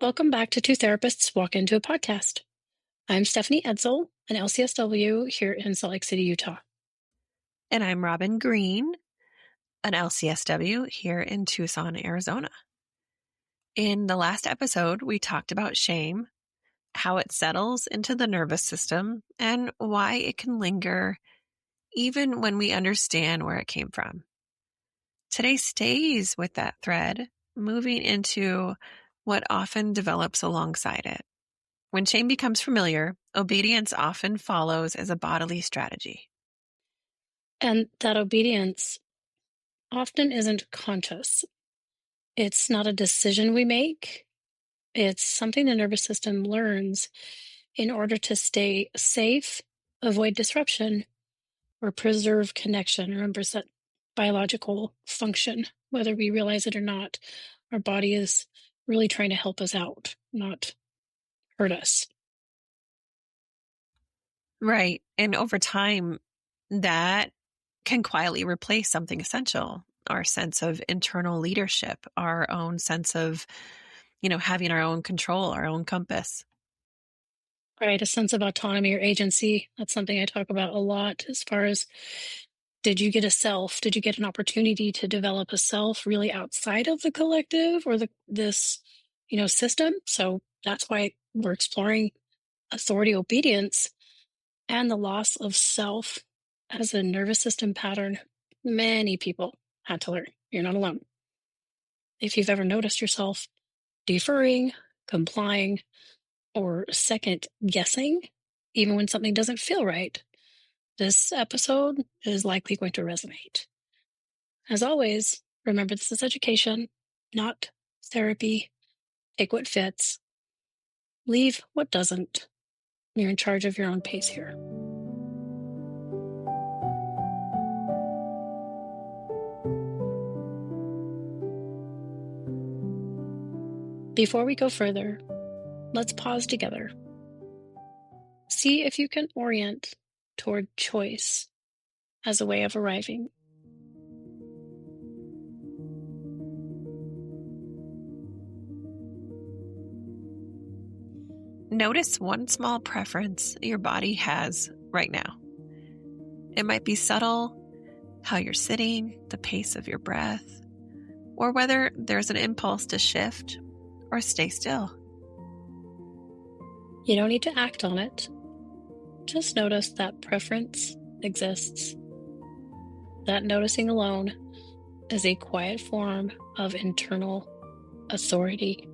Welcome back to Two Therapists Walk Into a Podcast. I'm Stephanie Edsall, an LCSW here in Salt Lake City, Utah. And I'm Robin Green, an LCSW here in Tucson, Arizona. In the last episode, we talked about shame, how it settles into the nervous system, and why it can linger even when we understand where it came from. Today stays with that thread, moving into what often develops alongside it. When shame becomes familiar, obedience often follows as a bodily strategy. And that obedience often isn't conscious. It's not a decision we make. It's something the nervous system learns in order to stay safe, avoid disruption, or preserve connection. Remember, it's that biological function, whether we realize it or not. Our body is really trying to help us out, not hurt us. Right. And over time, that can quietly replace something essential, our sense of internal leadership, our own sense of, having our own control, our own compass. Right, a sense of autonomy or agency. That's something I talk about a lot as far as, did you get a self? Did you get an opportunity to develop a self really outside of the collective or this system? So that's why we're exploring authority obedience and the loss of self as a nervous system pattern many people had to learn. You're not alone. If you've ever noticed yourself deferring, complying, or second guessing, even when something doesn't feel right, this episode is likely going to resonate. As always, remember this is education, not therapy. Take what fits, leave what doesn't. You're in charge of your own pace here. Before we go further, let's pause together. See if you can orient toward choice as a way of arriving. Notice one small preference your body has right now. It might be subtle, how you're sitting, the pace of your breath, or whether there's an impulse to shift or stay still. You don't need to act on it. Just notice that preference exists. That noticing alone is a quiet form of internal authority.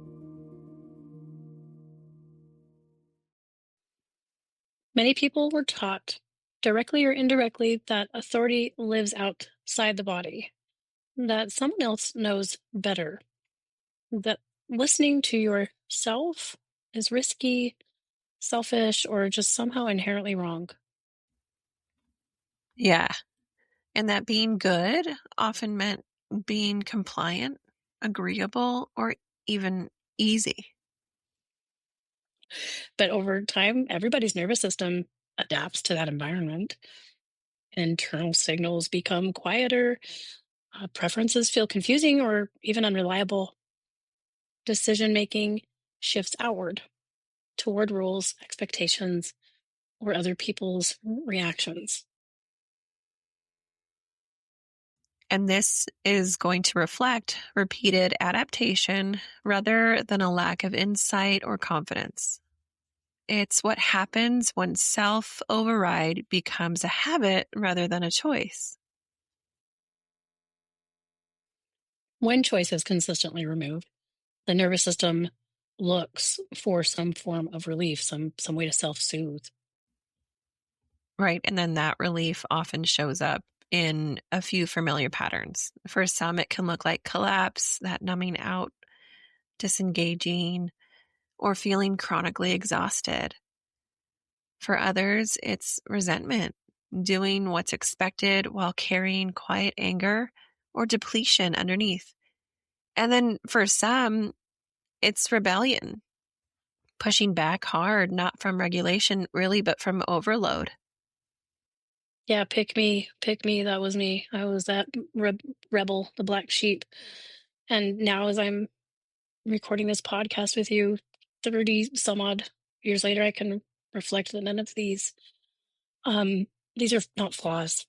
Many people were taught, directly or indirectly, that authority lives outside the body, that someone else knows better, that listening to yourself is risky, selfish, or just somehow inherently wrong. Yeah. And that being good often meant being compliant, agreeable, or even easy. But over time, everybody's nervous system adapts to that environment. Internal signals become quieter, preferences feel confusing or even unreliable. Decision making shifts outward toward rules, expectations, or other people's reactions. And this is going to reflect repeated adaptation rather than a lack of insight or confidence. It's what happens when self override becomes a habit rather than a choice. When choice is consistently removed, the nervous system looks for some form of relief, some way to self-soothe. Right. And then that relief often shows up in a few familiar patterns. For some, it can look like collapse, that numbing out, disengaging, or feeling chronically exhausted. For others, it's resentment, doing what's expected while carrying quiet anger or depletion underneath. And then for some, it's rebellion, pushing back hard, not from regulation really, but from overload. Yeah, pick me, pick me. That was me. I was that rebel, the black sheep. And now as I'm recording this podcast with you 30 some odd years later, I can reflect that none of um, these are not flaws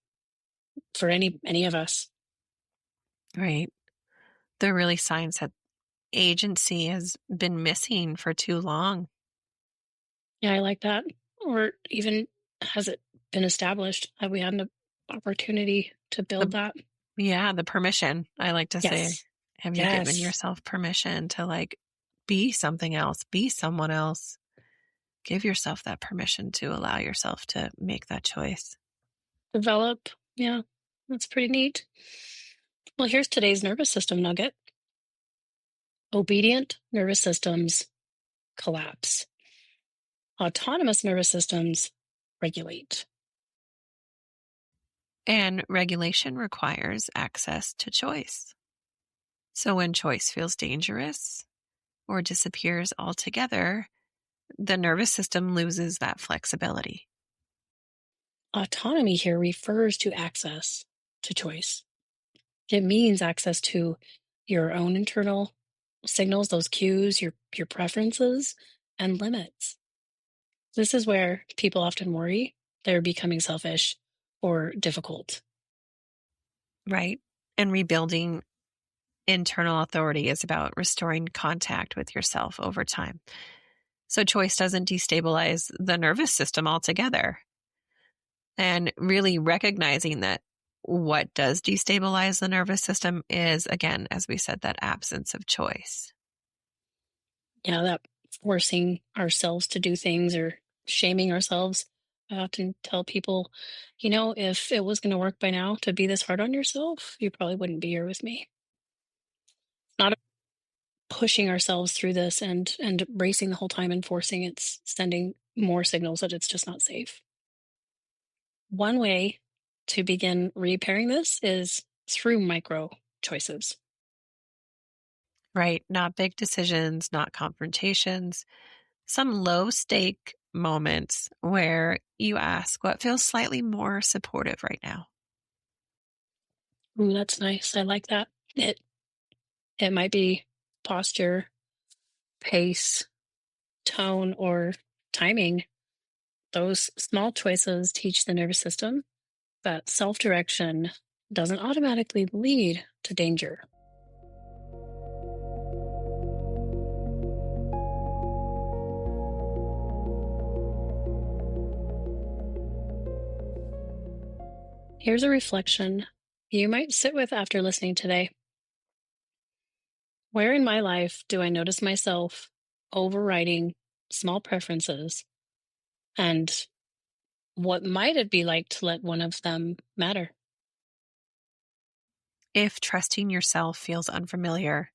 for any of us. Right. They're really signs that agency has been missing for too long. Yeah, I like that. Or even has it been established? Have we had an opportunity to build The, that? yeah, the permission, I like to say. Yes. Have you given Yes. yourself permission to like be something else, be someone else? Give yourself that permission to allow yourself to make that choice. Develop. Yeah, that's pretty neat. Well, here's today's nervous system nugget. Obedient nervous systems collapse. Autonomous nervous systems regulate. And regulation requires access to choice. So when choice feels dangerous or disappears altogether, the nervous system loses that flexibility. Autonomy here refers to access to choice. It means access to your own internal signals, those cues, your preferences, and limits. This is where people often worry they're becoming selfish or difficult. Right? And rebuilding internal authority is about restoring contact with yourself over time. So choice doesn't destabilize the nervous system altogether. And really recognizing that what does destabilize the nervous system is, again, as we said, that absence of choice. Yeah, that forcing ourselves to do things or shaming ourselves. I often tell people, if it was going to work by now to be this hard on yourself, you probably wouldn't be here with me. Not pushing ourselves through this and racing the whole time and forcing, it's sending more signals that it's just not safe. One way to begin repairing this is through micro choices. Right? Not big decisions, not confrontations, some low stake moments where you ask what feels slightly more supportive right now. Ooh, that's nice. I like that. It might be posture, pace, tone, or timing. Those small choices teach the nervous system that self direction doesn't automatically lead to danger. Here's a reflection you might sit with after listening today. Where in my life do I notice myself overriding small preferences? And what might it be like to let one of them matter? If trusting yourself feels unfamiliar,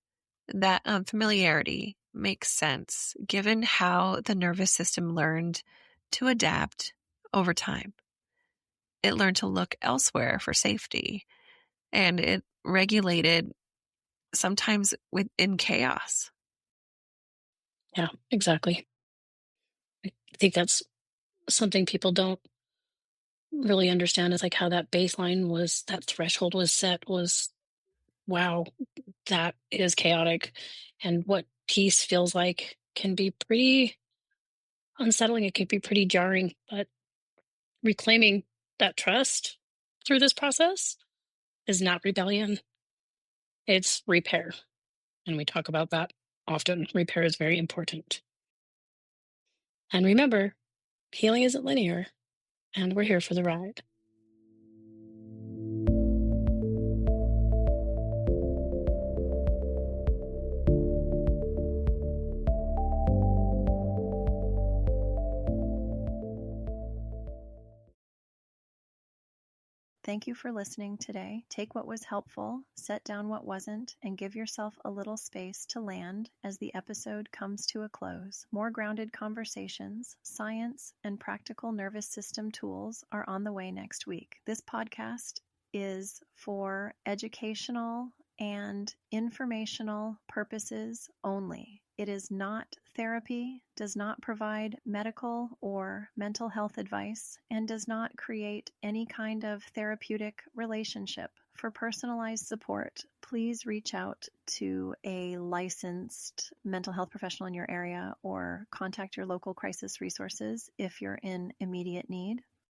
that unfamiliarity makes sense given how the nervous system learned to adapt over time. It learned to look elsewhere for safety, and it regulated sometimes within chaos. Yeah, exactly. I think that's something people don't really understand is like how that baseline was, that threshold was set was, wow, that is chaotic. And what peace feels like can be pretty unsettling. It can be pretty jarring, but reclaiming that trust through this process is not rebellion, it's repair. And we talk about that often. Repair is very important. And remember, healing isn't linear, and we're here for the ride. Thank you for listening today. Take what was helpful, set down what wasn't, and give yourself a little space to land as the episode comes to a close. More grounded conversations, science, and practical nervous system tools are on the way next week. This podcast is for educational and informational purposes only. It is not therapy, does not provide medical or mental health advice, and does not create any kind of therapeutic relationship. For personalized support, please reach out to a licensed mental health professional in your area or contact your local crisis resources if you're in immediate need.